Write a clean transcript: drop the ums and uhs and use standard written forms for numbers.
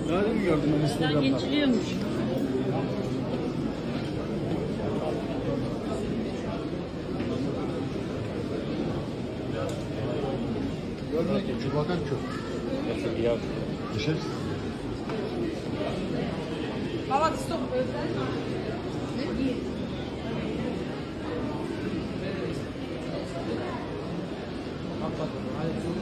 Daha mı gördüm ben Daha Instagram'da? geçiliyormuş. Görmek için Çubakan çok. Nasıl ya? Dışarı. Baba stop. Bak bak. Hayır.